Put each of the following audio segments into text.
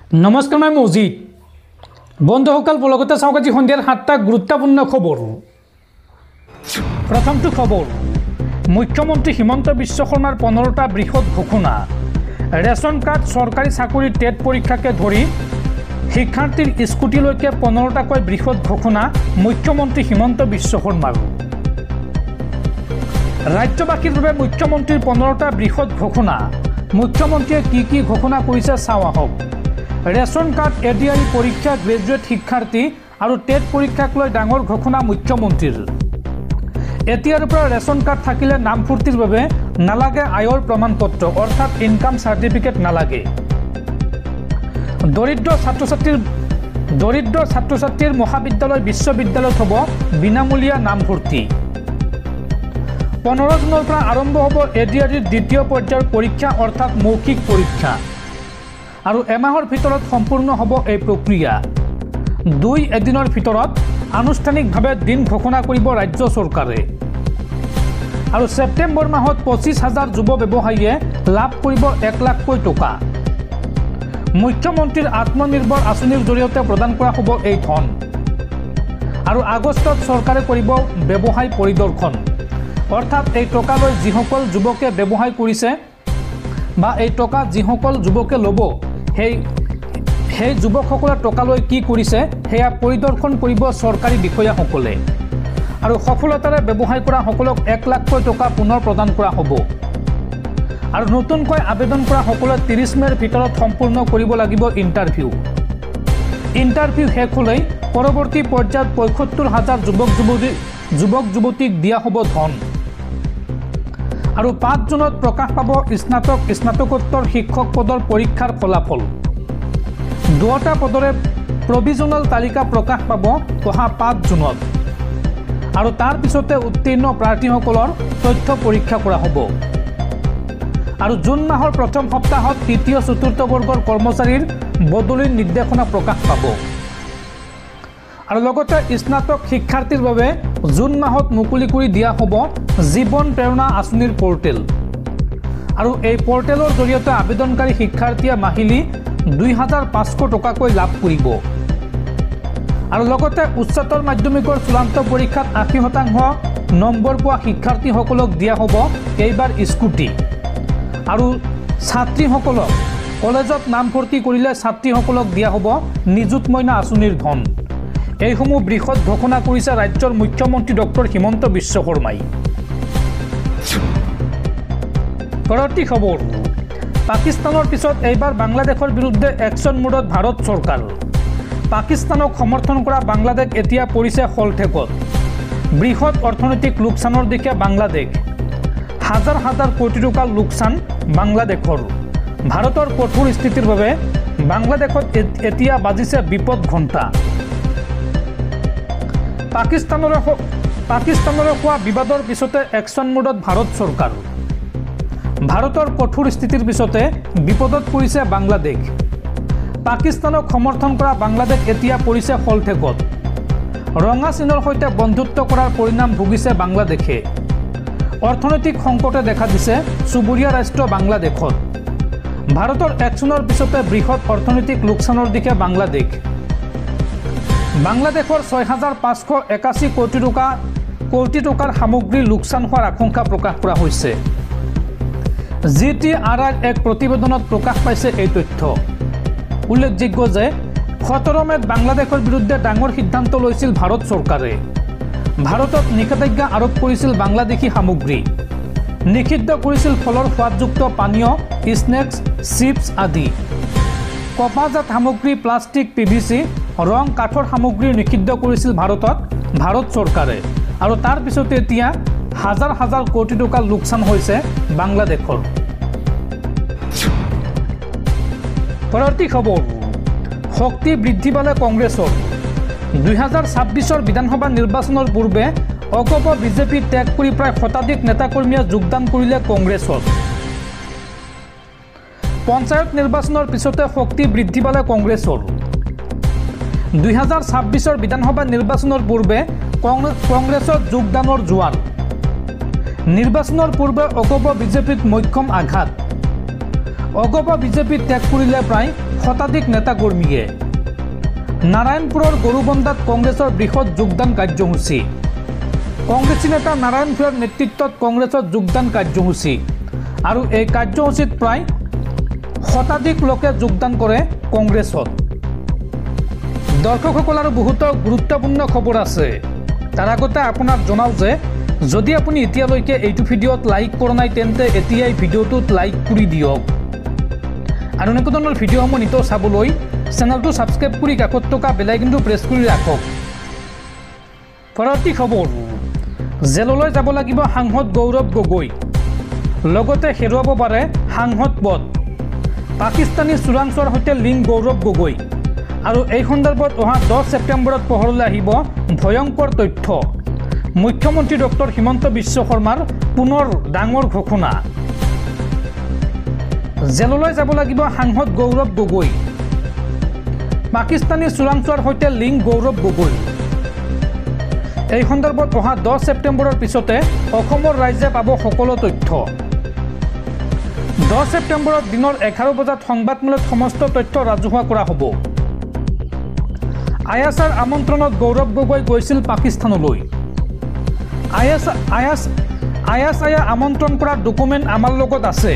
নমস্কাৰ মই মজিদ বন্ধুসকল বলগতে চাওক আজি সন্ধিয়াৰ 7টা গুৰুত্বপূৰ্ণ খবৰ। প্ৰথমটো খবৰ, মুখ্যমন্ত্ৰী হিমন্ত বিশ্ব শৰ্মাৰ 15টা বৃহৎ ঘোষণা। ৰেচন কাৰ্ড, চৰকাৰী চাকৰি, টেট পৰীক্ষাকে ধৰি শিক্ষাৰ্থীৰ স্কুটিলৈকে 15টাকৈ বৃহৎ ঘোষণা মুখ্যমন্ত্ৰী হিমন্ত বিশ্ব শৰ্মাৰ। ৰাজ্যবাসীৰ বাবে মুখ্যমন্ত্ৰীৰ 15টা বৃহৎ ঘোষণা। মুখ্যমন্ত্ৰীয়ে কি ঘোষণা কৰিছে চাওঁ আহক। ৰেচন কাৰ্ড, এডিআৰি পৰীক্ষা, গ্ৰেজুৱেট শিক্ষাৰ্থী আৰু টেট পৰীক্ষাক লৈ ডাঙৰ ঘোষণা মুখ্যমন্ত্ৰীৰ। এতিয়াৰ পৰা ৰেচন কাৰ্ড থাকিলে নামভৰ্তিৰ বাবে নালাগে আয়ৰ প্ৰমাণ পত্ৰ, অৰ্থাৎ ইনকাম চাৰ্টিফিকেট নালাগে। দৰিদ্ৰ ছাত্ৰ ছাত্ৰীৰ মহাবিদ্যালয়, বিশ্ববিদ্যালয়ত হ'ব বিনামূলীয়া নামভৰ্তি। 15 জুনৰ পৰা আৰম্ভ হ'ব এডিআৰিৰ দ্বিতীয় পৰ্যায়ৰ পৰীক্ষা, অৰ্থাৎ মৌখিক পৰীক্ষা, আৰু এমাহৰ ভিতৰত সম্পূৰ্ণ হ'ব এই প্ৰক্ৰিয়া। 2 এদিনৰ ভিতৰত আনুষ্ঠানিকভাৱে দিন ঘোষণা কৰিব ৰাজ্য চৰকাৰে। আৰু ছেপ্টেম্বৰ মাহত 25,000 যুৱ ব্যৱসায়ীয়ে লাভ কৰিব 1 লাখকৈ টকা। মুখ্যমন্ত্ৰীৰ আত্মনিৰ্ভৰ আঁচনিৰ জৰিয়তে প্ৰদান কৰা হ'ব এই ধন। আৰু আগষ্টত চৰকাৰে কৰিব ব্যৱসায় পৰিদৰ্শন, অৰ্থাৎ এই টকা লৈ যিসকল যুৱকে ব্যৱসায় কৰিছে বা এই টকা যিসকল যুৱকে ল'ব, সেই যুৱকসকলে টকা লৈ কি কৰিছে সেয়া পৰিদৰ্শন কৰিব চৰকাৰী বিষয়াসকলে। আৰু সফলতাৰে ব্যৱসায় কৰা সকলক 1 লাখকৈ টকা পুনৰ প্ৰদান কৰা হ'ব। আৰু নতুনকৈ আবেদন কৰা সকলে 30 মে'ৰ ভিতৰত সম্পূৰ্ণ কৰিব লাগিব ইণ্টাৰভিউ শেষ হ'লেই পৰৱৰ্তী পৰ্যায়ত 75,000 যুৱক যুৱতীক দিয়া হ'ব ধন। আৰু 5 জুনত প্ৰকাশ পাব স্নাতকোত্তৰ শিক্ষক পদৰ পৰীক্ষাৰ ফলাফল। 2টা পদৰে প্ৰভিজনেল তালিকা প্ৰকাশ পাব অহা 5 জুনত। আৰু তাৰ পিছতে উত্তীৰ্ণ প্ৰাৰ্থীসকলৰ তথ্য পৰীক্ষা কৰা হ'ব। আৰু জুন মাহৰ প্ৰথম সপ্তাহত 3য়-4ৰ্থ বৰ্গৰ কৰ্মচাৰীৰ বদলিৰ নিৰ্দেশনা প্ৰকাশ পাব। আৰু লগতে স্নাতক শিক্ষাৰ্থীৰ বাবে জুন মাহত মুকলি কৰি দিয়া হ'ব জীৱন প্ৰেৰণা আঁচনিৰ পৰ্টেল। আৰু এই পৰ্টেলৰ জৰিয়তে আবেদনকাৰী শিক্ষাৰ্থীয়ে মাহিলী 2,500 টকাকৈ লাভ কৰিব। আৰু লগতে উচ্চতৰ মাধ্যমিকৰ চূড়ান্ত পৰীক্ষাত 80% নম্বৰ পোৱা শিক্ষাৰ্থীসকলক দিয়া হ'ব এইবাৰ স্কুটি। আৰু ছাত্ৰীসকলক কলেজত নামভৰ্তি কৰিলে ছাত্ৰীসকলক দিয়া হ'ব নিযুত মইনা আঁচনিৰ ধন। এইসমূহ বৃহৎ ঘোষণা কৰিছে ৰাজ্যৰ মুখ্যমন্ত্ৰী ডক্টৰ হিমন্ত বিশ্ব শৰ্মাই। পৰৱৰ্তী খবৰ, পাকিস্তানৰ পিছত এইবাৰ বাংলাদেশৰ বিৰুদ্ধে একশ্যন মোডত ভাৰত চৰকাৰ। পাকিস্তানক সমৰ্থন কৰা বাংলাদেশ এতিয়া পৰিছে শলঠেকত। বৃহৎ অৰ্থনৈতিক লোকচানৰ দিশে বাংলাদেশ। হাজাৰ কোটি টকাৰ লোকচান বাংলাদেশৰ। ভাৰতৰ কঠোৰ স্থিতিৰ বাবে বাংলাদেশত এতিয়া বাজিছে বিপদ ঘণ্টা। পাকিস্তানৰে হোৱা বিবাদৰ পিছতে একশ্যন মোডত ভাৰত চৰকাৰ। ভাৰতৰ কঠোৰ স্থিতিৰ পিছতে বিপদত পৰিছে বাংলাদেশ। পাকিস্তানক সমৰ্থন কৰা বাংলাদেশ এতিয়া পৰিছে শলঠেকত। ৰঙা চীনৰ সৈতে বন্ধুত্ব কৰাৰ পৰিণাম ভুগিছে বাংলাদেশে। অৰ্থনৈতিক সংকটে দেখা দিছে চুবুৰীয়া ৰাষ্ট্ৰ বাংলাদেশত। ভাৰতৰ একশ্যনৰ পিছতে বৃহৎ অৰ্থনৈতিক লোকচানৰ দিশে বাংলাদেশ। বাংলাদেশৰ 6,581 কোটি টকাৰ সামগ্ৰীৰ লোকচান হোৱাৰ আশংকা প্ৰকাশ কৰা হৈছে। GTRIৰ এক প্ৰতিবেদনত প্ৰকাশ পাইছে এই তথ্য। উল্লেখযোগ্য যে 17 মে'ত বাংলাদেশৰ বিৰুদ্ধে ডাঙৰ সিদ্ধান্ত লৈছিল ভাৰত চৰকাৰে। ভাৰতত নিষেধাজ্ঞা আৰোপ কৰিছিল বাংলাদেশী সামগ্ৰী। নিষিদ্ধ কৰিছিল ফলৰ সোৱাদযুক্ত পানীয়, স্নেক্স, চিপছ আদি। কপাহজাত সামগ্ৰী, প্লাষ্টিক, PVC, ৰং, কাঠৰ সামগ্ৰী নিষিদ্ধ কৰিছিল ভাৰত চৰকাৰে। আৰু তাৰ পিছতে এতিয়া হাজাৰ কোটি টকাৰ লোকচান হৈছে বাংলাদেশৰ। পৰৱৰ্তী খবৰ, শক্তি বৃদ্ধি পালে কংগ্ৰেছৰ। 2026 বিধানসভা নিৰ্বাচনৰ পূৰ্বে অগপ বিজেপি ত্যাগ কৰি প্ৰায় শতাধিক নেতাকৰ্মীয়ে যোগদান কৰিলে কংগ্ৰেছত। পঞ্চায়ত নিৰ্বাচনৰ পিছতে শক্তি বৃদ্ধি পালে কংগ্ৰেছৰ। 2026 বিধানসভা নিৰ্বাচনৰ পূৰ্বে কংগ্ৰেছত যোগদানৰ জোৱাৰ। নিৰ্বাচনৰ পূৰ্বে অগপ বিজেপিত মক্ষম আঘাত। অগপ বিজেপি ত্যাগ কৰিলে প্ৰায় শতাধিক নেতা কৰ্মীয়ে নাৰায়ণপুৰৰ গৰুবন্দাত কংগ্ৰেছৰ বৃহৎ যোগদান কাৰ্যসূচী কংগ্ৰেছী নেতা নাৰায়ণ ভূঞাৰ নেতৃত্বত কংগ্ৰেছৰ যোগদান কাৰ্যসূচী আৰু এই কাৰ্যসূচীত প্ৰায় শতাধিক লোকে যোগদান কৰে কংগ্ৰেছত দৰ্শকসকল আৰু বহুত গুৰুত্বপূৰ্ণ খবৰ আছে তাৰ আগতে আপোনাক জনাও যে যদি আপুনি এতিয়ালৈকে এইটো ভিডিঅ'ত লাইক কৰা নাই তেন্তে এতিয়াই ভিডিঅ'টোত লাইক কৰি দিয়ক আৰু এনেকুৱা ধৰণৰ ভিডিঅ'সমূহ নিতৌ চাবলৈ চেনেলটো ছাবস্ক্ৰাইব কৰি কাষত থকা বেল আইকনটো প্ৰেছ কৰি ৰাখক পৰৱৰ্তী খবৰ জেললৈ যাব লাগিব সাংসদ গৌৰৱ গগৈ লগতে হেৰুৱাব পাৰে সাংসদ পদ পাকিস্তানী চোৰাংচোৱাৰ সৈতে লিংক গৌৰৱ গগৈ আৰু এই সন্দৰ্ভত অহা 10 ছেপ্টেম্বৰত পোহৰলৈ আহিব ভয়ংকৰ তথ্য মুখ্যমন্ত্ৰী ডক্টৰ হিমন্ত বিশ্ব শৰ্মাৰ পুনৰ ডাঙৰ ঘোষণা জেললৈ যাব লাগিব সাংসদ গৌৰৱ গগৈ পাকিস্তানী চোৰাংচোৱাৰ সৈতে লিংক গৌৰৱ গগৈ এই সন্দৰ্ভত অহা 10 ছেপ্টেম্বৰৰ পিছতে অসমৰ ৰাইজে পাব সকলো তথ্য 10 ছেপ্টেম্বৰত দিনৰ 11 বজাত সংবাদমেলত সমস্ত তথ্য ৰাজহুৱা কৰা হ'ব আইএছআৰ আমন্ত্ৰণত গৌৰৱ গগৈ গৈছিল পাকিস্তানলৈ আইএছআইয়ে আমন্ত্ৰণ কৰা ডকুমেণ্ট আমাৰ লগত আছে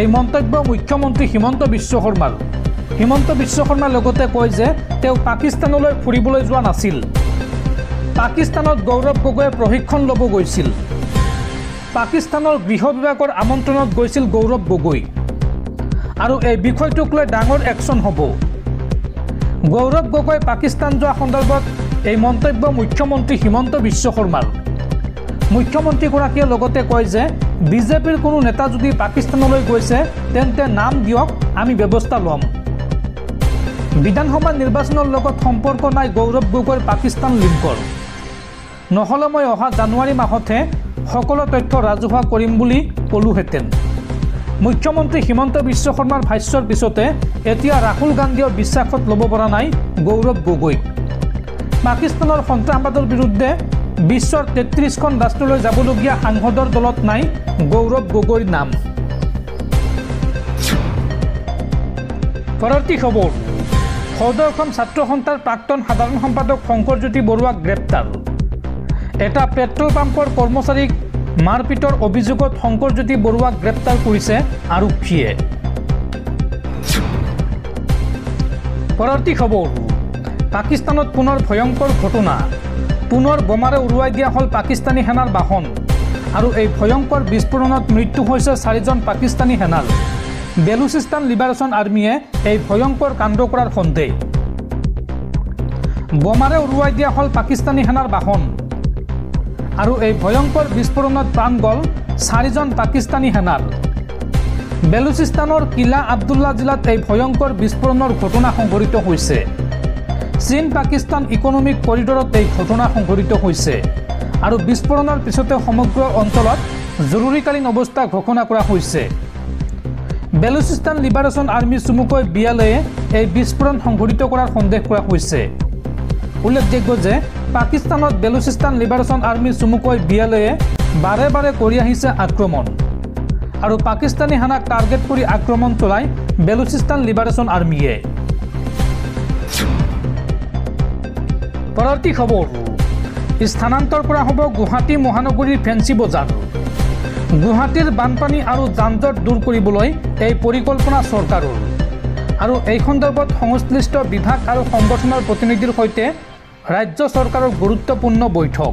এই মন্তব্য মুখ্যমন্ত্ৰী হিমন্ত বিশ্ব শৰ্মাৰ লগতে কয় যে তেওঁ পাকিস্তানলৈ ফুৰিবলৈ যোৱা নাছিল পাকিস্তানত গৌৰৱ গগৈয়ে প্ৰশিক্ষণ ল'ব গৈছিল পাকিস্তানৰ গৃহ বিভাগৰ আমন্ত্ৰণত গৈছিল গৌৰৱ গগৈ আৰু এই বিষয়টোক লৈ ডাঙৰ একশ্যন হ'ব গৌৰৱ গগৈ পাকিস্তান যোৱা সন্দৰ্ভত এই মন্তব্য মুখ্যমন্ত্ৰী হিমন্ত বিশ্ব শৰ্মাৰ মুখ্যমন্ত্ৰীগৰাকীয়ে লগতে কয় যে বিজেপিৰ কোনো নেতা যদি পাকিস্তানলৈ গৈছে তেন্তে নাম দিয়ক আমি ব্যৱস্থা ল'ম বিধানসভা নিৰ্বাচনৰ লগত সম্পৰ্ক নাই গৌৰৱ গগৈৰ পাকিস্তান লিংকৰ নহ'লে মই অহা জানুৱাৰী মাহতহে সকলো তথ্য ৰাজহুৱা কৰিম বুলি ক'লোহেঁতেন মুখ্যমন্ত্ৰী হিমন্ত বিশ্ব শৰ্মাৰ ভাষ্যৰ পিছতে এতিয়া ৰাহুল গান্ধীয়েও বিশ্বাসত ল'ব পৰা নাই গৌৰৱ গগৈক পাকিস্তানৰ সন্ত্ৰাসবাদৰ বিৰুদ্ধে বিশ্বৰ 33খন ৰাষ্ট্ৰলৈ যাবলগীয়া সাংসদৰ দলত নাই গৌৰৱ গগৈৰ নাম পৰৱৰ্তী খবৰ সদৌ অসম ছাত্ৰ সন্থাৰ প্ৰাক্তন সাধাৰণ সম্পাদক শংকৰজ্যোতি বৰুৱাক গ্ৰেপ্তাৰ এটা পেট্ৰল পাম্পৰ কৰ্মচাৰীক মাৰপিটৰ অভিযোগত শংকৰজ্যোতি বৰুৱাক গ্ৰেপ্তাৰ কৰিছে আৰক্ষীয়ে পৰৱৰ্তী খবৰ পাকিস্তানত পুনৰ ভয়ংকৰ ঘটনা পুনৰ বোমাৰে উৰুৱাই দিয়া হ'ল পাকিস্তানী সেনাৰ বাহন আৰু এই ভয়ংকৰ বিস্ফোৰণত মৃত্যু হৈছে 4জন পাকিস্তানী সেনাৰ বেলুচিস্তান লিবাৰেশ্যন আৰ্মীয়ে এই ভয়ংকৰ কাণ্ড কৰাৰ সন্দেহ বোমাৰে উৰুৱাই দিয়া হ'ল পাকিস্তানী সেনাৰ বাহন আৰু এই ভয়ংকৰ বিস্ফোৰণত প্ৰাণ গ'ল 4জন পাকিস্তানী সেনাৰ বেলুচিস্তানৰ কিলা আব্দুল্লা জিলাত এই ভয়ংকৰ বিস্ফোৰণৰ ঘটনা সংঘটিত হৈছে চীন পাকিস্তান ইকনমিক কৰিডৰত এই ঘটনা সংঘটিত হৈছে আৰু বিস্ফোৰণৰ পিছতে সমগ্ৰ অঞ্চলত জৰুৰীকালীন অৱস্থা ঘোষণা কৰা হৈছে বেলুচিস্তান লিবাৰেশ্যন আৰ্মী চমুকৈ বিএলএয়ে এই বিস্ফোৰণ সংঘটিত কৰাৰ সন্দেহ কৰা হৈছে উল্লেখযোগ্য যে পাকিস্তানত বেলুচিস্তান লিবাৰেশ্যন আৰ্মী চমুকৈ বিএলএয়ে বাৰে বাৰে কৰি আহিছে আক্ৰমণ আৰু পাকিস্তানী সেনাক টাৰ্গেট কৰি আক্ৰমণ চলায় বেলুচিস্তান লিবাৰেশ্যন আৰ্মীয়ে পৰৱৰ্তী খবৰ স্থানান্তৰ কৰা হ'ব গুৱাহাটী মহানগৰীৰ ফেঞ্চি বজাৰ গুৱাহাটীৰ বানপানী আৰু যান-জঁট দূৰ কৰিবলৈ এই পৰিকল্পনা চৰকাৰৰ আৰু এই সন্দৰ্ভত সংশ্লিষ্ট বিভাগ আৰু সংগঠনৰ প্ৰতিনিধিৰ সৈতে ৰাজ্য চৰকাৰৰ গুৰুত্বপূৰ্ণ বৈঠক